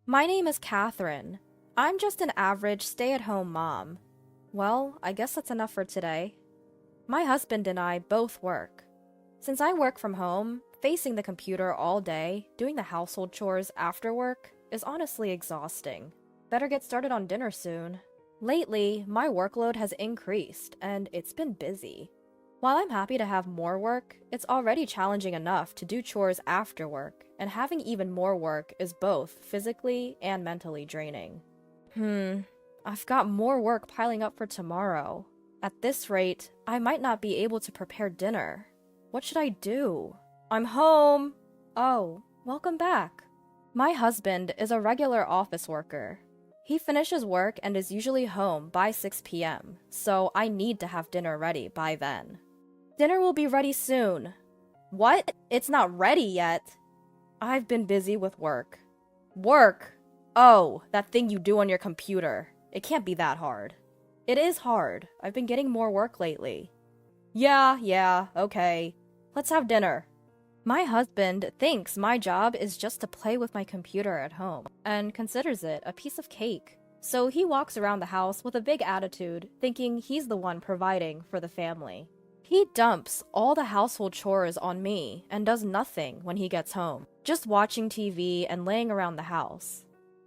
My name is Catherine. I'm just an average stay-at-home mom. Well, I guess that's enough for today. My husband and I both work. Since I work from home, facing the computer all day, doing the household chores after work, is honestly exhausting. Better get started on dinner soon. Lately, my workload has increased, and it's been busy. While I'm happy to have more work, it's already challenging enough to do chores after work, and having even more work is both physically and mentally draining. I've got more work piling up for tomorrow. At this rate, I might not be able to prepare dinner. What should I do? I'm home! Oh, welcome back. My husband is a regular office worker. He finishes work and is usually home by 6 p.m., so I need to have dinner ready by then. Dinner will be ready soon. What? It's not ready yet. I've been busy with work. Work? Oh, that thing you do on your computer. It can't be that hard. It is hard. I've been getting more work lately. Yeah, okay. Let's have dinner. My husband thinks my job is just to play with my computer at home, and considers it a piece of cake. So he walks around the house with a big attitude, thinking he's the one providing for the family. He dumps all the household chores on me and does nothing when he gets home, just watching TV and laying around the house.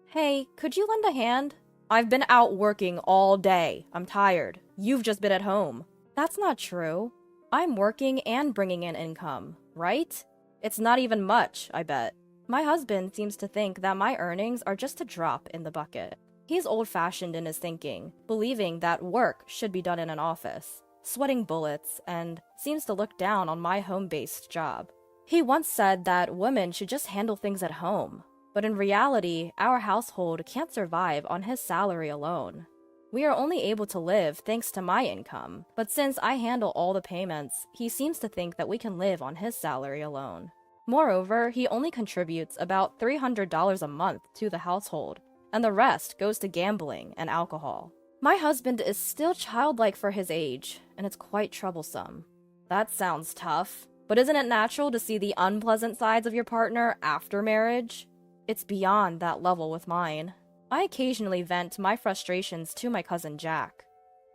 Hey, could you lend a hand? I've been out working all day. I'm tired. You've just been at home. That's not true. I'm working and bringing in income, right? It's not even much, I bet. My husband seems to think that my earnings are just a drop in the bucket. He's old-fashioned in his thinking, believing that work should be done in an office, sweating bullets, and seems to look down on my home-based job. He once said that women should just handle things at home, but in reality, our household can't survive on his salary alone. We are only able to live thanks to my income, but since I handle all the payments, he seems to think that we can live on his salary alone. Moreover, he only contributes about $300 a month to the household, and the rest goes to gambling and alcohol. My husband is still childlike for his age, and it's quite troublesome. That sounds tough, but isn't it natural to see the unpleasant sides of your partner after marriage? It's beyond that level with mine. I occasionally vent my frustrations to my cousin Jack.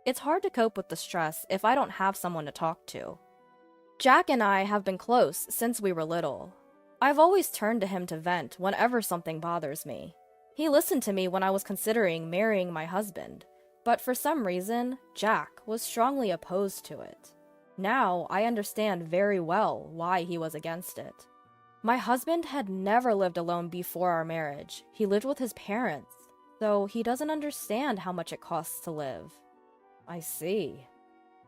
It's hard to cope with the stress if I don't have someone to talk to. Jack and I have been close since we were little. I've always turned to him to vent whenever something bothers me. He listened to me when I was considering marrying my husband, but for some reason, Jack was strongly opposed to it. Now, I understand very well why he was against it. My husband had never lived alone before our marriage. He lived with his parents, so he doesn't understand how much it costs to live. I see.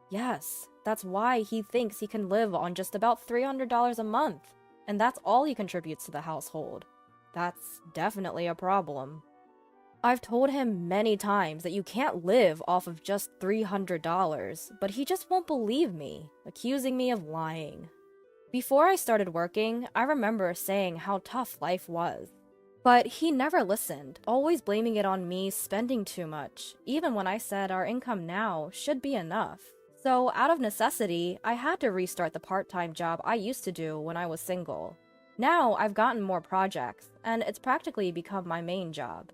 Yes, that's why he thinks he can live on just about $300 a month, and that's all he contributes to the household. That's definitely a problem. I've told him many times that you can't live off of just $300, but he just won't believe me, accusing me of lying. Before I started working, I remember saying how tough life was. But he never listened, always blaming it on me spending too much, even when I said our income now should be enough. So out of necessity, I had to restart the part-time job I used to do when I was single. Now I've gotten more projects, and it's practically become my main job.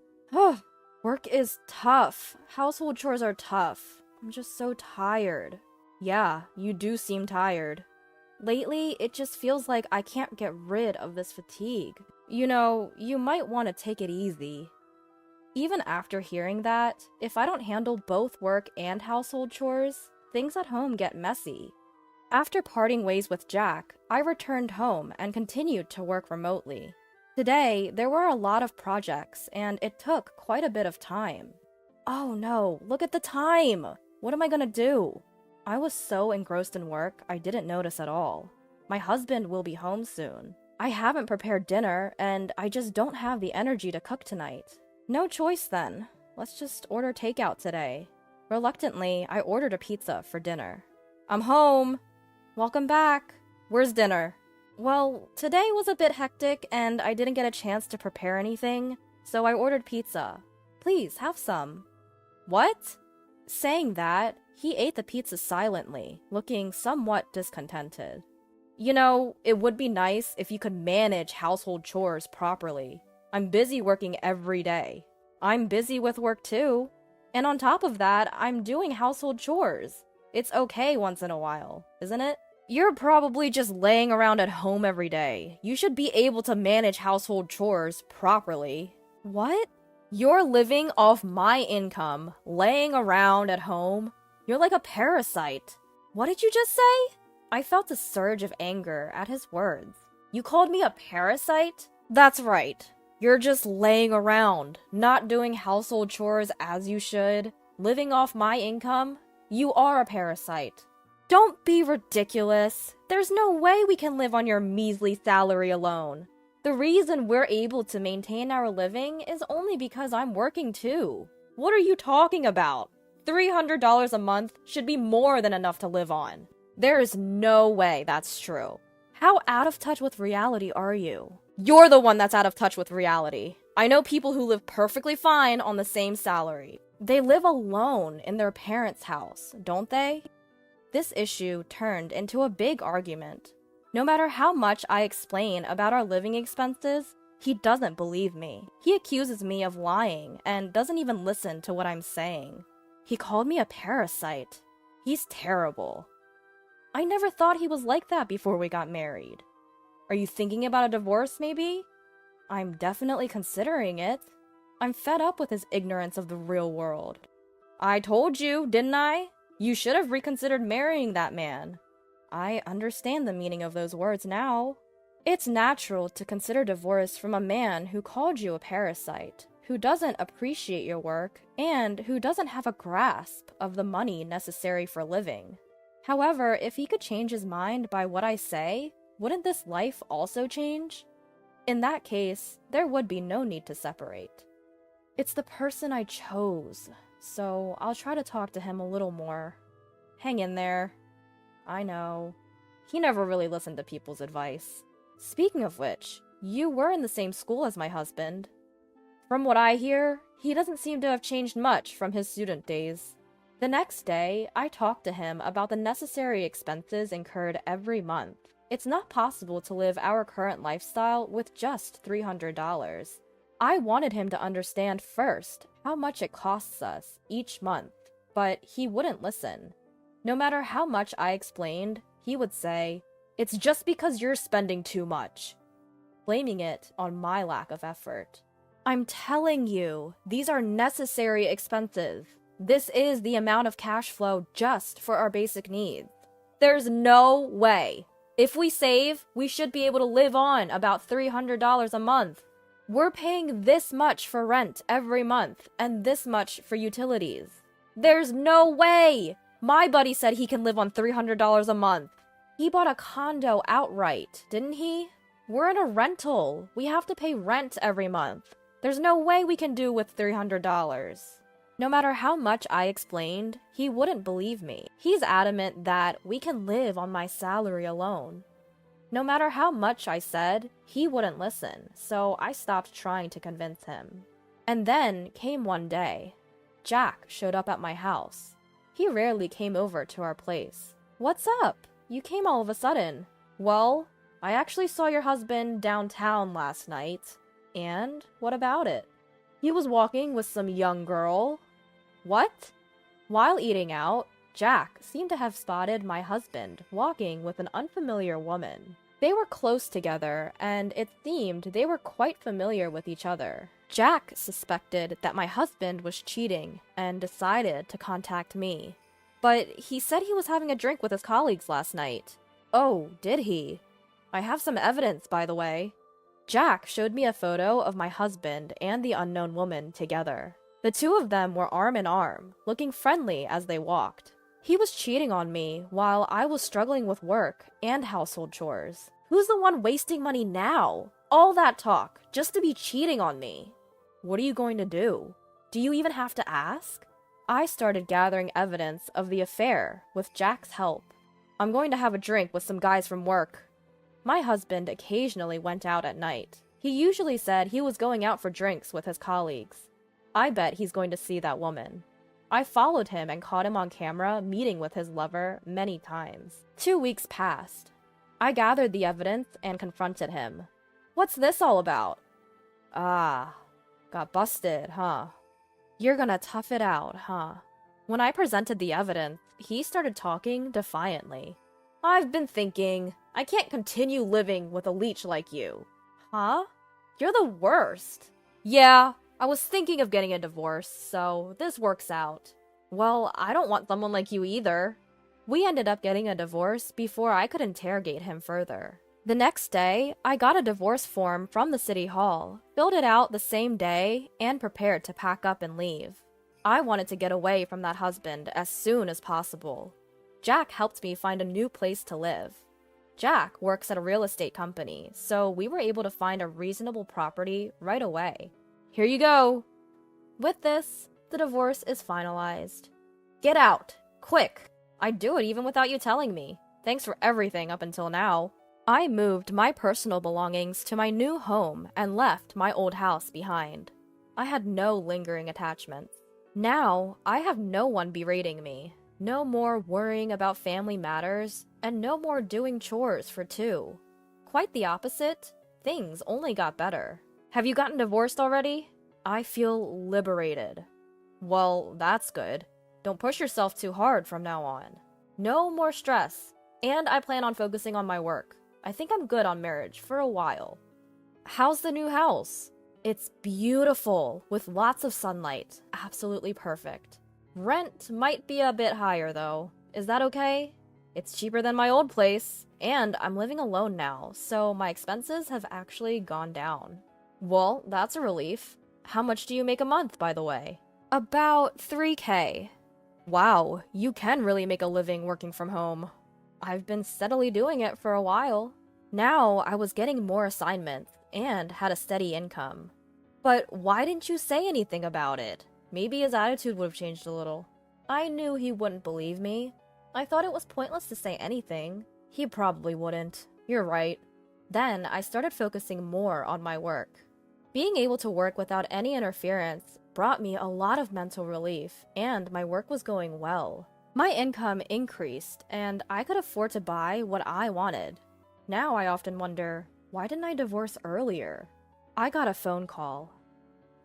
Work is tough. Household chores are tough. I'm just so tired. Yeah, you do seem tired. Lately, it just feels like I can't get rid of this fatigue. You know, you might want to take it easy. Even after hearing that, if I don't handle both work and household chores, things at home get messy. After parting ways with Jack, I returned home and continued to work remotely. Today, there were a lot of projects, and it took quite a bit of time. Oh no, look at the time! What am I gonna do? I was so engrossed in work, I didn't notice at all. My husband will be home soon. I haven't prepared dinner, and I just don't have the energy to cook tonight. No choice then. Let's just order takeout today. Reluctantly, I ordered a pizza for dinner. I'm home! Welcome back! Where's dinner? Well, today was a bit hectic, and I didn't get a chance to prepare anything, so I ordered pizza. Please, have some. What? Saying that, he ate the pizza silently, looking somewhat discontented. You know, it would be nice if you could manage household chores properly. I'm busy working every day. I'm busy with work too. And on top of that, I'm doing household chores. It's okay once in a while, isn't it? You're probably just laying around at home every day. You should be able to manage household chores properly. What? You're living off my income, laying around at home? You're like a parasite. What did you just say? I felt a surge of anger at his words. You called me a parasite? That's right. You're just laying around, not doing household chores as you should, living off my income. You are a parasite. Don't be ridiculous. There's no way we can live on your measly salary alone. The reason we're able to maintain our living is only because I'm working too. What are you talking about? $300 a month should be more than enough to live on. There is no way that's true. How out of touch with reality are you? You're the one that's out of touch with reality. I know people who live perfectly fine on the same salary. They live alone in their parents' house, don't they? This issue turned into a big argument. No matter how much I explain about our living expenses, he doesn't believe me. He accuses me of lying and doesn't even listen to what I'm saying. He called me a parasite. He's terrible. I never thought he was like that before we got married. Are you thinking about a divorce, maybe? I'm definitely considering it. I'm fed up with his ignorance of the real world. I told you, didn't I? You should have reconsidered marrying that man. I understand the meaning of those words now. It's natural to consider divorce from a man who called you a parasite, who doesn't appreciate your work, and who doesn't have a grasp of the money necessary for living. However, if he could change his mind by what I say, wouldn't this life also change? In that case, there would be no need to separate. It's the person I chose, so I'll try to talk to him a little more. Hang in there. I know. He never really listened to people's advice. Speaking of which, you were in the same school as my husband. From what I hear, he doesn't seem to have changed much from his student days. The next day, I talked to him about the necessary expenses incurred every month. It's not possible to live our current lifestyle with just $300. I wanted him to understand first how much it costs us each month, but he wouldn't listen. No matter how much I explained, he would say, "It's just because you're spending too much," blaming it on my lack of effort. I'm telling you, these are necessary expenses. This is the amount of cash flow just for our basic needs. There's no way. If we save, we should be able to live on about $300 a month. We're paying this much for rent every month and this much for utilities. There's no way! My buddy said he can live on $300 a month. He bought a condo outright, didn't he? We're in a rental. We have to pay rent every month. There's no way we can do with $300. No matter how much I explained, he wouldn't believe me. He's adamant that we can live on my salary alone. No matter how much I said, he wouldn't listen, so I stopped trying to convince him. And then came one day. Jack showed up at my house. He rarely came over to our place. "What's up? You came all of a sudden." "Well, I actually saw your husband downtown last night. And what about it?" "He was walking with some young girl." "What?" While eating out, Jack seemed to have spotted my husband walking with an unfamiliar woman. They were close together, and it seemed they were quite familiar with each other. Jack suspected that my husband was cheating and decided to contact me. But he said he was having a drink with his colleagues last night. Oh, did he? I have some evidence, by the way. Jack showed me a photo of my husband and the unknown woman together. The two of them were arm in arm, looking friendly as they walked. He was cheating on me while I was struggling with work and household chores. Who's the one wasting money now? All that talk, just to be cheating on me. What are you going to do? Do you even have to ask? I started gathering evidence of the affair with Jack's help. I'm going to have a drink with some guys from work. My husband occasionally went out at night. He usually said he was going out for drinks with his colleagues. I bet he's going to see that woman. I followed him and caught him on camera meeting with his lover many times. 2 weeks passed. I gathered the evidence and confronted him. What's this all about? Ah, got busted, huh? You're gonna tough it out, huh? When I presented the evidence, he started talking defiantly. I've been thinking, I can't continue living with a leech like you. Huh? You're the worst. Yeah, I was thinking of getting a divorce, so this works out. Well, I don't want someone like you either. We ended up getting a divorce before I could interrogate him further. The next day, I got a divorce form from the city hall, filled it out the same day, and prepared to pack up and leave. I wanted to get away from that husband as soon as possible. Jack helped me find a new place to live. Jack works at a real estate company, so we were able to find a reasonable property right away. Here you go! With this, the divorce is finalized. Get out! Quick! I'd do it even without you telling me. Thanks for everything up until now. I moved my personal belongings to my new home and left my old house behind. I had no lingering attachments. Now, I have no one berating me, no more worrying about family matters, and no more doing chores for two. Quite the opposite, things only got better. Have you gotten divorced already? I feel liberated. Well, that's good. Don't push yourself too hard from now on. No more stress, and I plan on focusing on my work. I think I'm good on marriage for a while. How's the new house? It's beautiful, with lots of sunlight. Absolutely perfect. Rent might be a bit higher, though. Is that okay? It's cheaper than my old place, and I'm living alone now, so my expenses have actually gone down. Well, that's a relief. How much do you make a month, by the way? About $3K. Wow, you can really make a living working from home. I've been steadily doing it for a while. Now I was getting more assignments and had a steady income. But why didn't you say anything about it? Maybe his attitude would have changed a little. I knew he wouldn't believe me. I thought it was pointless to say anything. He probably wouldn't. You're right. Then I started focusing more on my work. Being able to work without any interference brought me a lot of mental relief, and my work was going well. My income increased, and I could afford to buy what I wanted. Now I often wonder, why didn't I divorce earlier? I got a phone call.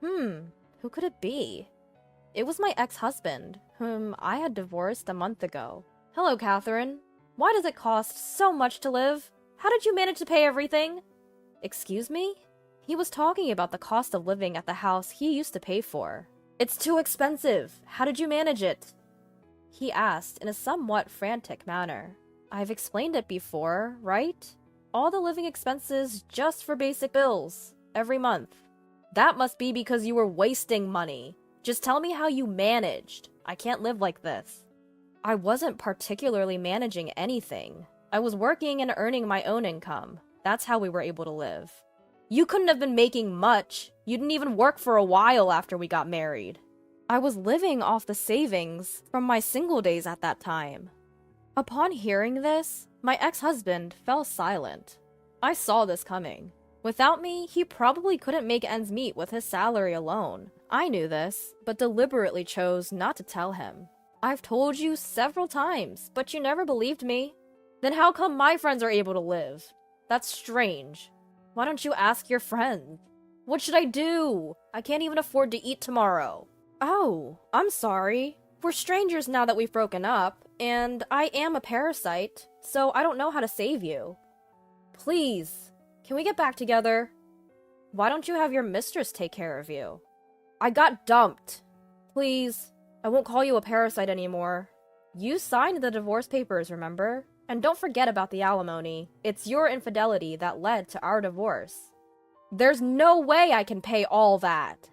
Who could it be? It was my ex-husband, whom I had divorced a month ago. Hello, Catherine. Why does it cost so much to live? How did you manage to pay everything? Excuse me? He was talking about the cost of living at the house he used to pay for. It's too expensive. How did you manage it? He asked in a somewhat frantic manner. I've explained it before, right? All the living expenses just for basic bills, every month. That must be because you were wasting money. Just tell me how you managed. I can't live like this. I wasn't particularly managing anything. I was working and earning my own income. That's how we were able to live. You couldn't have been making much. You didn't even work for a while after we got married. I was living off the savings from my single days at that time. Upon hearing this, my ex-husband fell silent. I saw this coming. Without me, he probably couldn't make ends meet with his salary alone. I knew this, but deliberately chose not to tell him. I've told you several times, but you never believed me. Then how come my friends are able to live? That's strange. Why don't you ask your friends? What should I do? I can't even afford to eat tomorrow. Oh, I'm sorry. We're strangers now that we've broken up, and I am a parasite, so I don't know how to save you. Please, can we get back together? Why don't you have your mistress take care of you? I got dumped. Please, I won't call you a parasite anymore. You signed the divorce papers, remember? And don't forget about the alimony. It's your infidelity that led to our divorce. There's no way I can pay all that.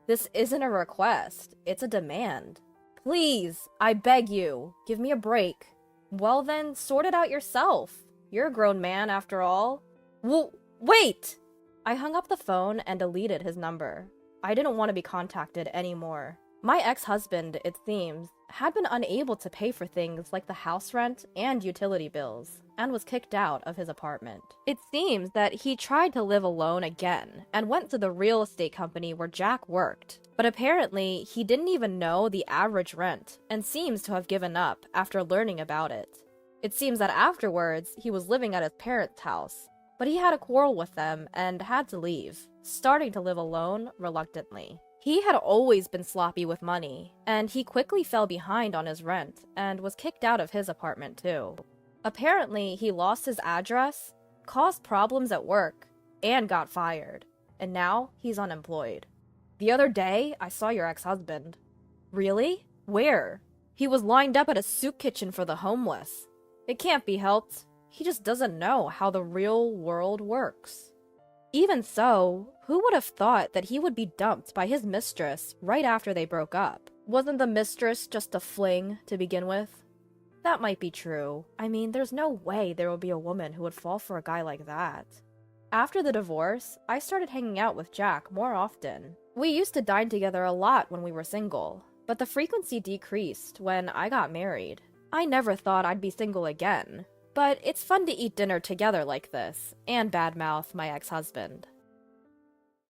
This isn't a request, it's a demand. Please, I beg you, give me a break. Well then, sort it out yourself. You're a grown man after all. Wait! I hung up the phone and deleted his number. I didn't want to be contacted anymore. My ex-husband, it seems, had been unable to pay for things like the house rent and utility bills, and was kicked out of his apartment. It seems that he tried to live alone again, and went to the real estate company where Jack worked, but apparently he didn't even know the average rent, and seems to have given up after learning about it. It seems that afterwards, he was living at his parents' house, But he had a quarrel with them and had to leave, starting to live alone reluctantly. He had always been sloppy with money, and he quickly fell behind on his rent and was kicked out of his apartment too. Apparently, he lost his address, caused problems at work, and got fired, and now he's unemployed. The other day, I saw your ex-husband. Really? Where? He was lined up at a soup kitchen for the homeless. It can't be helped. He just doesn't know how the real world works. Even so, who would have thought that he would be dumped by his mistress right after they broke up? Wasn't the mistress just a fling to begin with? That might be true. I mean, there's no way there would be a woman who would fall for a guy like that. After the divorce, I started hanging out with Jack more often. We used to dine together a lot when we were single, but the frequency decreased when I got married. I never thought I'd be single again, but it's fun to eat dinner together like this, and badmouth my ex-husband.